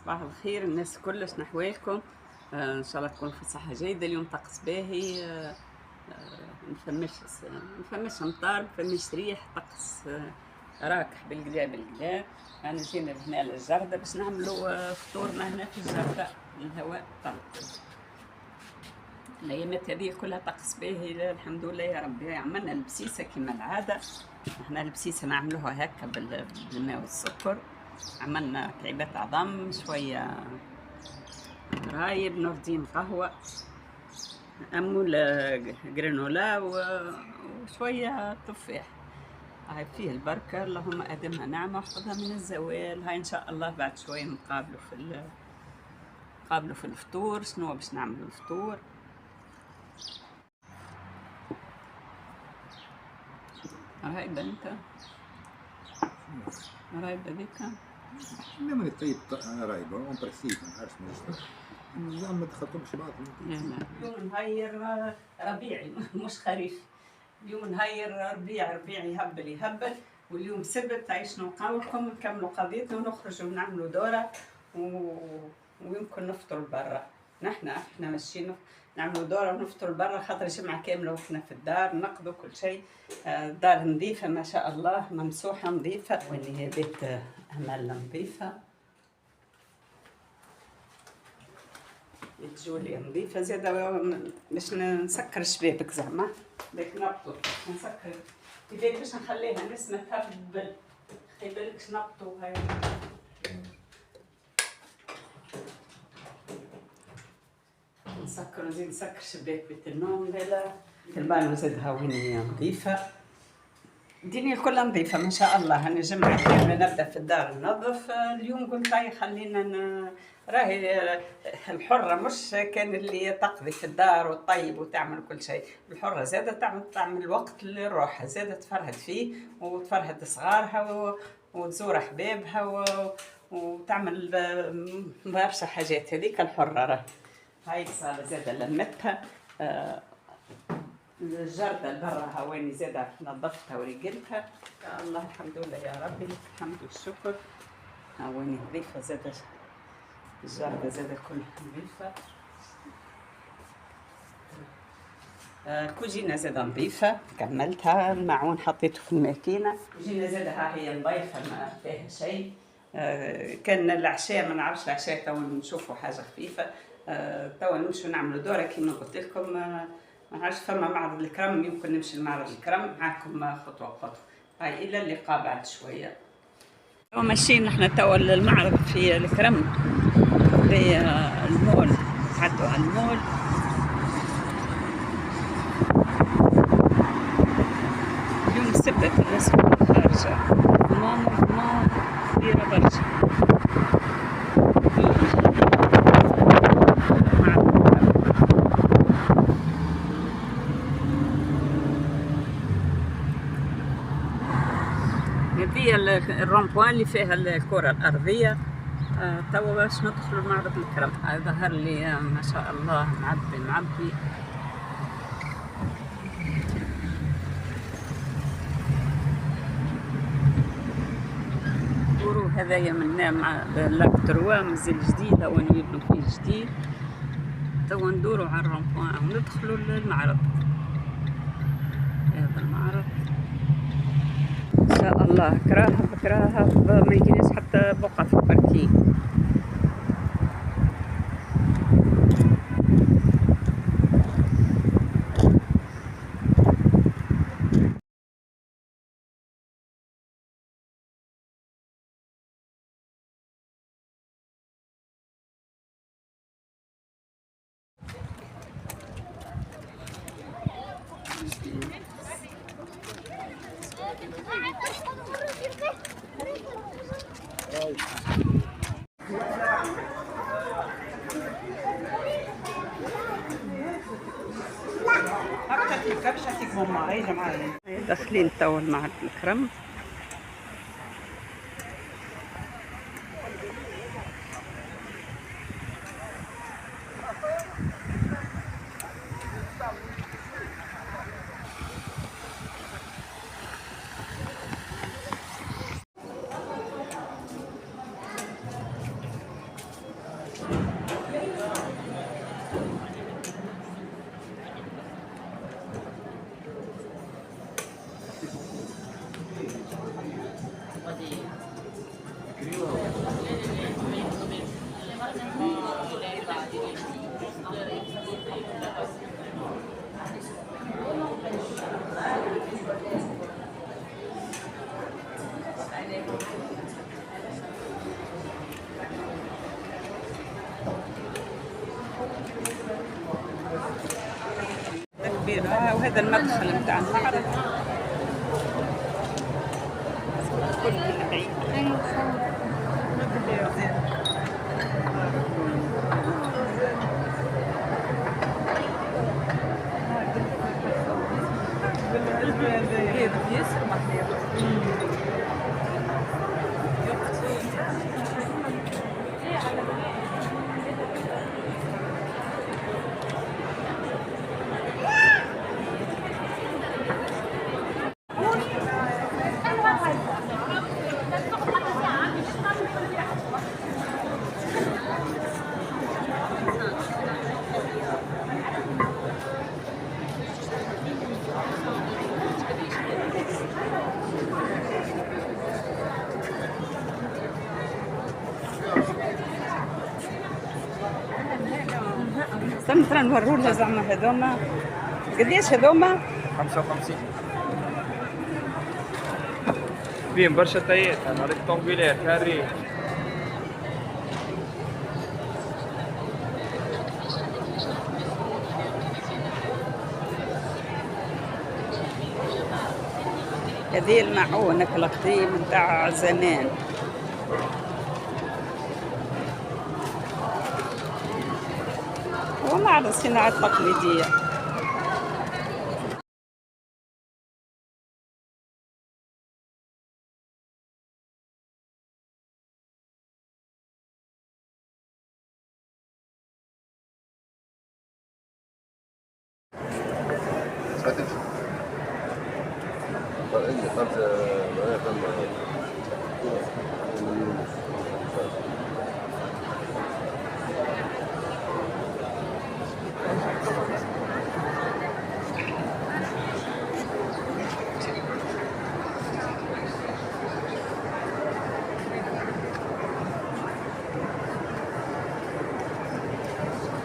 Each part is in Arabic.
صباح الخير الناس كلش نحوالكم. ان شاء الله تكون في صحة جيدة. اليوم طقس باهي. مفمش مطار، مفمش ريح، طقس راكح بالقدا بالقدا. انا جينا هنا للجردة باش نعملوا فطورنا هنا في الجردة. الهواء طلق. الايامات هذه كلها طقس باهي الحمد لله يا ربي. عملنا البسيسة كما العادة. احنا البسيسة نعملوها هكا بالماء والسكر. عملنا كعبات عظم، شوية رايب، نوردين قهوة، أمول جرانولا وشوية تفاح. هاي فيه البركة، اللهم أدمها نعمة واحفظها من الزوال. هاي إن شاء الله بعد شوية نقابلوا في الفطور. شنو باش نعملوا الفطور؟ هاي بنتها رايبة بيكا. لما طيب رايبة اون بريسيب ما نعرفش زعما ما تخاطبش بعض. اليوم نهير ربيعي مش خريف. اليوم نهير ربيع يهبل. واليوم سبت عيشنا نقاولكم نكملوا قضيتنا ونخرجوا ونعملوا دورة ويمكن نفطر برا. احنا ماشيين نعملوا دورة ونفطر برا، خاطر جمعة كاملة وقفنا في الدار نقضوا كل شيء. الدار نظيفة ما شاء الله، ممسوحة نظيفة، واللي هي بيت أمل نظيفة، جوليا نظيفة زادة. باش نسكر الشبابك زعما باش نبطو نسكر كيفاش باش نخليها نسمة تهبل. خلي بالك نبطو. هاي نسكر نزيد نسكر شباك بيت النوم هذا. البانو زادها وين نظيفة. الدنيا كلها نظيفة ما شاء الله. أنا جمعة كاملة نبدأ في الدار ننظف. اليوم قلت لها خلينا راهي الحرة مش كان اللي تقضي في الدار وتطيب وتعمل كل شيء. الحرة زادة تعمل وقت لروحها، زادة تفرهد فيه وتفرهد صغارها وتزور أحبابها وتعمل برشا حاجات. هذيك الحرة راهي. هاي الصالة زادة لمتها. الجردة برا هواني زادة نظفتها ورجلتها. يا الله الحمد لله يا ربي، الحمد والشكر. هواني نظيفة زادة، الجردة زادة كلها نظيفة. الكوجينة زادة نظيفة كملتها. الماعون حطيته في الماكينة. الكوجينة زادة ها هي نظيفة ما فيها شيء. كان العشاء ما نعرفش العشاء تو نشوفوا حاجة خفيفة. تو نمشوا نعملوا دورة كيما قلت لكم. ما عادش فما معرض الكرم، يمكن نمشي لمعرض الكرم معاكم خطوة بخطوة. هاي إلى اللقاء بعد شوية. ماشيين نحنا توا المعرض في الكرم في المول. عدوا على المول. اليوم السبت الناس خارجة ماما كبيرة برشا. هذه الرومبوان اللي فيها الكرة الأرضية. توا باش ندخلوا معرض الكرم. ظهر لي ما شاء الله معبي. دورو هذايا من مع لاك تروا مازال جديد، هو يبنوا فيه جديد. توا ندوروا على الرومبوان وندخلوا للمعرض. هذا المعرض ان شاء الله بكراها ما يجيناش حتى بقعة في الباركينج. داخلين توا معرض الكرم. وهذا المدخل متاع المعرض كل بعيد. استنى ترى نوروا لها زعما هذوما قديش هذوما؟ 55 فيهم برشا تايات انا ريكتونغولير كاري. هذه المعونة القديم متاع زمان. هو معرض الصناعة التقليدية.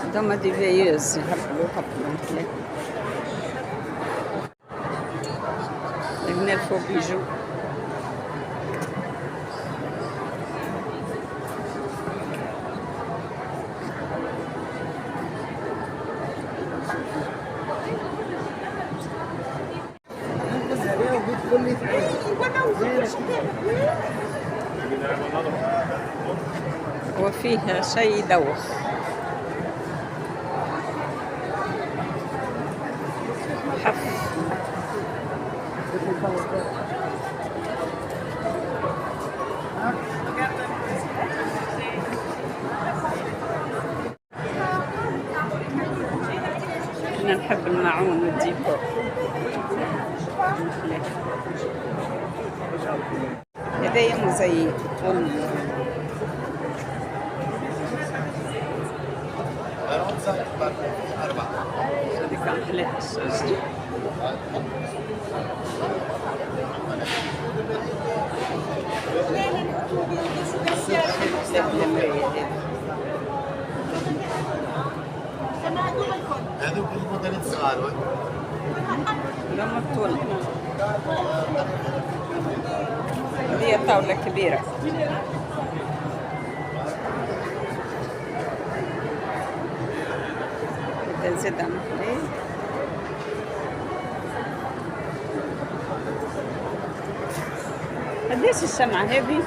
هذوما دي فيوز يهبلوا هنا الفوق بيجو. وفيه شيء يدوخ. حف أنا نحب الماعون والديكور. هدايا مزين هذه كان حليت السوس. هذوك الموديلات الصغار لما الطول هذه طاولة كبيرة. بدنا نزيدها مخلي. قديش الشمعة هذه؟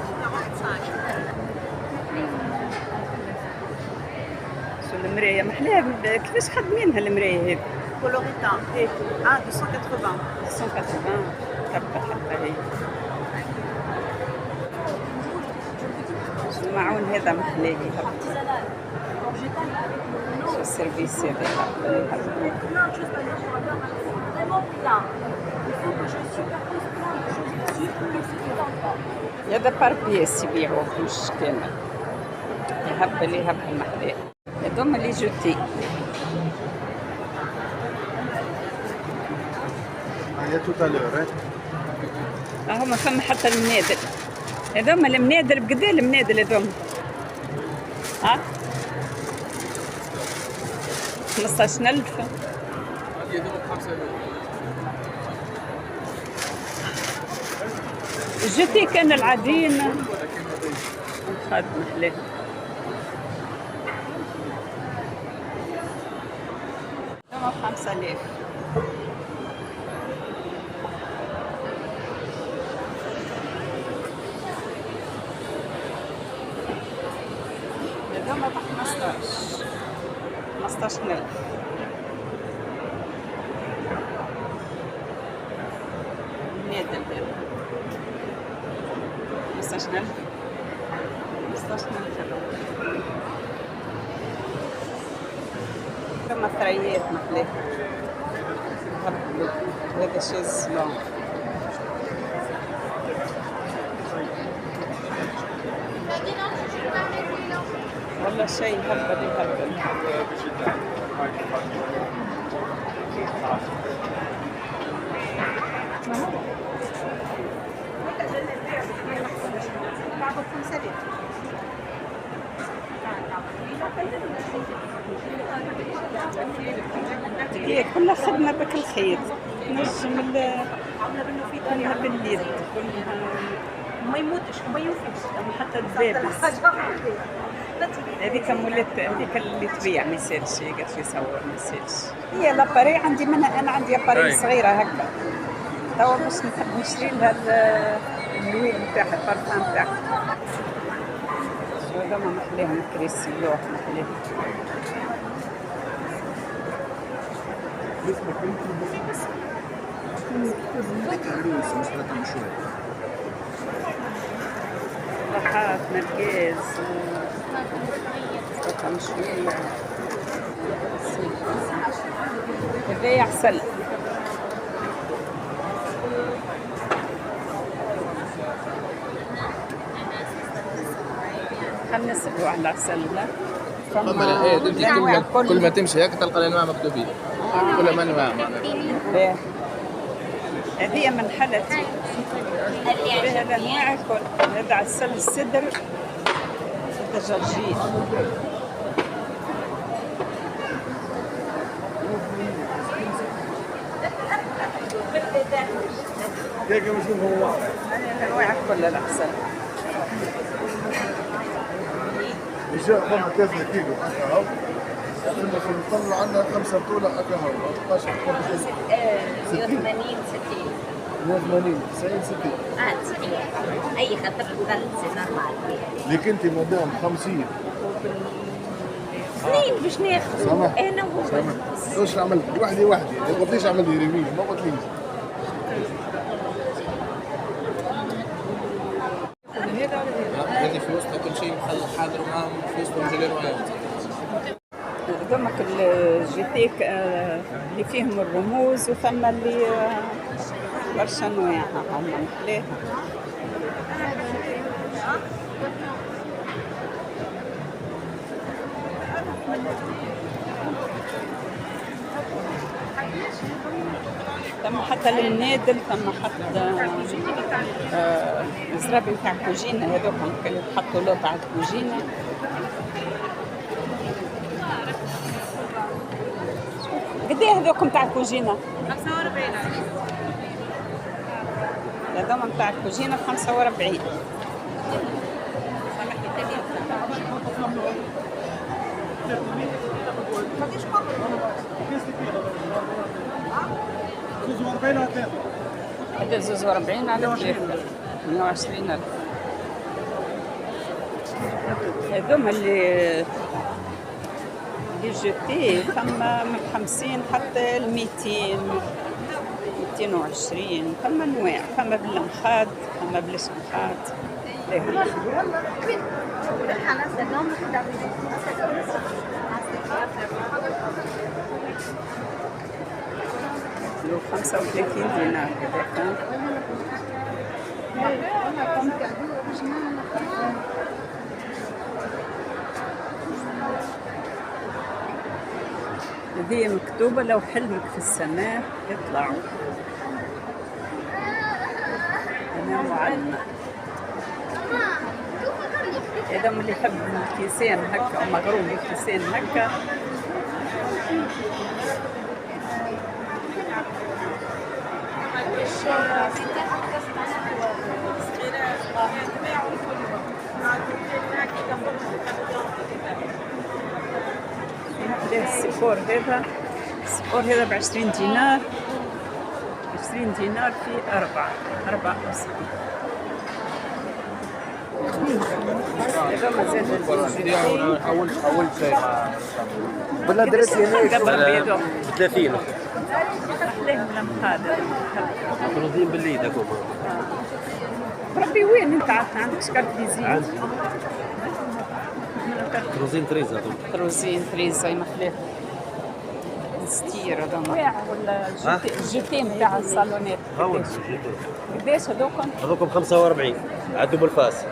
شو المراية محلاها كيفاش خدمينها المراية هذه؟ كولوريتان ايه 280 180 تبقى حتى هي. شو المعون هذا محلاه شو السيرفيس هذا هذا بار بيس يبيعوه مش كامل. يهب اللي يهب المحلاه. هذوما لي جوتي. هي توتالور هما فما حتى المنادل. هذوما المنادل بقديه المنادل هذوما؟ ها؟ 15,000. الجوتي كان العاديين خاد محلاه. هما ب 5,000. هذوما ب 15,000. نادل هذا 15,000 كما ثريات مثلي هذا شيز لون والله شيء هبل يهبل. هي كلها خدمة بك الخير نجم كلها باليد كلها ما يموتش وما يوفيش حتى الدبابس هذيك مولات هذيك اللي تبيع ما يسالش قالت لي صور ما يسالش. هي لاباري عندي منها انا عندي اباري صغيره هكا توا باش نحب نشري لها اللويل نتاعها البارفان نتاعها. هذوما محليهم كريسي لوح محليهم. راحات نرجيز مشوية هذايا عسل. خلنا نسألوا على العسل لا كل ما تمشي هيك تلقى الانواع مكتوبين كل ما انواع معناها. هذه من حلتي بها الانواع الكل. هذا عسل السدر هذا جرجير الانواع كل العسل. جاء فما كذا كيلو هكا هو نطلع عندنا 5 بطولة هكا هو 14 80 60 80 90 60 90 اي خاطر ظل سي نورمال ليك انت مدام 50 اثنين باش ناخذ انا وهو. واش عملت وحدي ما قلتليش عمل لي ريمين ما قلتليش. هذه فلوس كل شيء مخلى حاضر معاهم فلوس ومجلين معاهم. هذوما الجيتيك اللي فيهم الرموز وثم اللي برشا انواع هما محليها. ثم حتى للنادل ثم حتى الزرابي نتاع الكوجينة هذوك اللي تحطوا له تاع الكوجينة. قديه هذوك نتاع الكوجينة؟ 45. هذوما نتاع الكوجينة 45. هذا 42 على 120,000. هذوما اللي جوتي ثم من 50 حتى ل 200 220. ثم انواع ثم بالمخاد ثم بلاش مخاد. له 35 دينار هذه مكتوبة لو حلمك في السماء يطلعوا. أنا معلمة هذا اللي يحب الكيسان هكا ومغروم بالكيسان هكا. السيفور هذا السيفور هذا ب20 دينار. 20 دينار في 4 أصفار. اول شيء بالله درت هناك قبل بيدو 30 ليه لم قادر مفروضين باللي داكم ربي وين انت عندك شكل فيزيك تروزين تريزا تروزين فريزة مخليط ستير هذا واع ولا الجيتين نتاع الصالونات قداش هذوكم؟ هذوكم 45 عندهم الفاس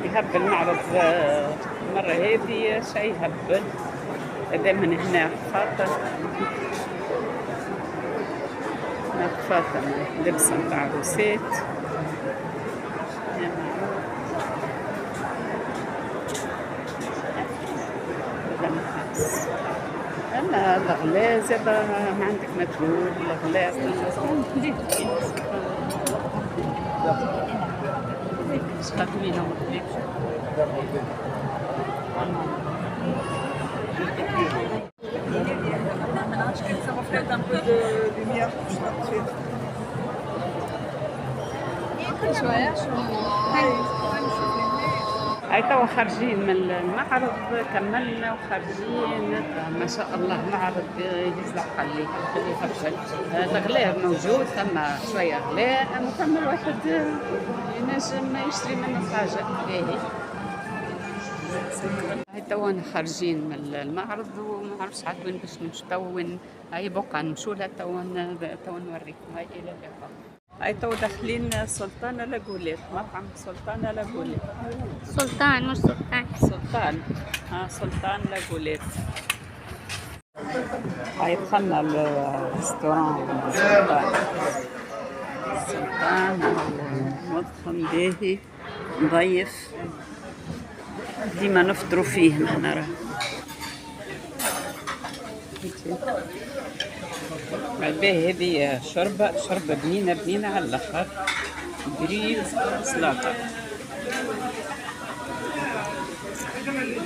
يهبل المعرض المرة هذه شيء يهبل دائما هنا خاطر خاطر لبسة متاع عروسات أنا الأغلاء زادة ما عندك مجهول الأغلاء هاي توا خارجين من المعرض كملنا وخارجين ما شاء الله معرض يزلق عليك خليه يفشل الغلاء موجود ثم شوية غلاء أما ثم الواحد ينجم يشتري منه حاجة باهي هاي توا خارجين من المعرض وما نعرفش عاد وين باش نمشي توا وين هاي بقعة نمشوا لها توا نوريكم هاي إلى اللقاء هاي تو داخلين سلطانة لاجوليت مطعم سلطانة لاجوليت سلطان مش سلطان سلطان سلطان لاجوليت هاي دخلنا الريستوران سلطان مطعم باهي نظيف ديما نفطروا فيه نحنا راه الباهي هذه شربة بنينة على الآخر جريل سلطة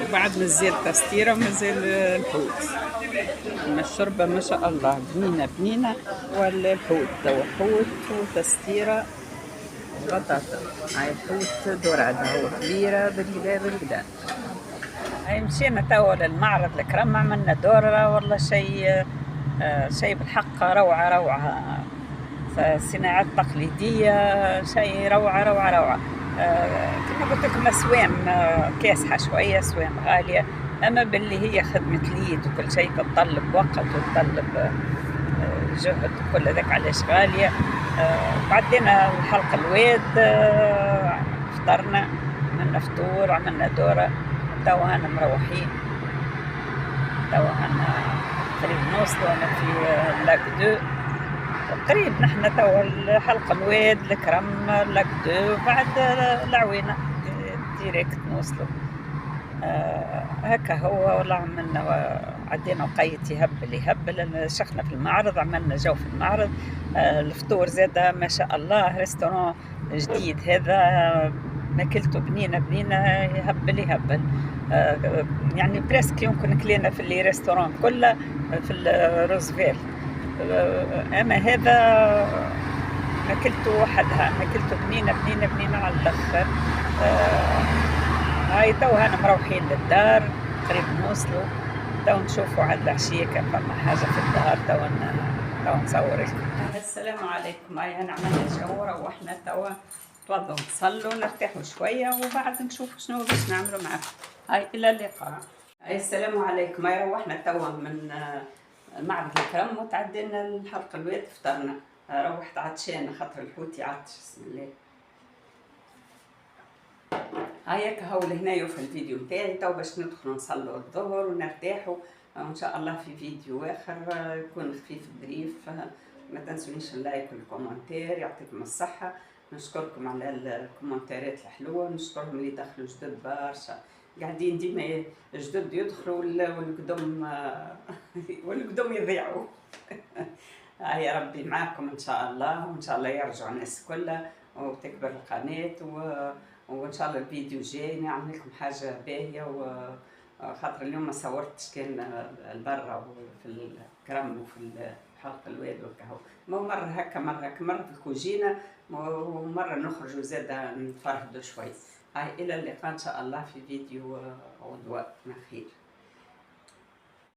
وبعد مازال تستيرة ومازال الحوت أما الشربة ما شاء الله بنينة والحوت توا حوت وتستيرة بطاطا هاي حوت دوراد هو كبيرة بالكدا هاي مشينا توا للمعرض الكرم عملنا دورة والله شيء بالحق روعة صناعات تقليدية شيء روعة كما قلت لكم أسوام كاسحة شوية أسوام غالية أما باللي هي خدمة اليد وكل شيء تتطلب وقت وتتطلب جهد وكل ذاك علاش غالية بعدنا الحلقة الواد فطرنا عملنا فطور عملنا دورة توا هنا مروحين توا هنا قريب نوصلوا أنا في لاك دو قريب نحن توا الحلقة الواد الكرم لاك دو بعد العوينة ديريكت نوصلوا هكا هو والله عملنا عدينا وقيت يهبل شخنا في المعرض عملنا جو في المعرض الفطور زاده ما شاء الله ريستوران جديد هذا ماكلته بنينة يهبل يعني بريسك يمكن كلينا في اللي ريستوران كله في الروزفيل اما هذا ماكلته وحدها ماكلته بنينة على الاخر هاي توا هنا مروحين للدار قريب نوصلوا توا نشوفوا عاد العشية كان فما حاجة في الدار توا نصور لكم. السلام عليكم هاي أنا عملنا جو روحنا توا نتوضوا نصلوا نرتاحوا شوية وبعد نشوفوا شنو باش نعملوا معكم. هاي إلى اللقاء. هاي السلام عليكم هاي روحنا توا من معرض الكرم وتعدينا الحلقة الواد فطرنا روحت عطشانة خاطر الحوت يعطش بسم الله. هيك هو لهنا في الفيديو تاعي تو باش ندخلوا نصلوا الظهر ونرتاحوا ان شاء الله في فيديو اخر يكون خفيف ظريف ما تنسونيش اللايك والكومنتير يعطيكم الصحه نشكركم على الكومنتيرات الحلوه نشكرهم اللي دخلوا جدد برشا قاعدين ديما جدد يدخلوا والقدم يضيعوا يا ربي معاكم ان شاء الله وان شاء الله يرجعوا الناس كلها وتكبر القناه وان شاء الله الفيديو الجاي نعمل لكم حاجه باهيه خاطر اليوم ما صورتش كان برا وفي الكرم وفي حلق الواد وكهو مرة هكا مرة في الكوجينة ومرة نخرجوا زادة نتفرهدوا شوي. هاي إلى اللقاء إن شاء الله في فيديو غدوة من خير.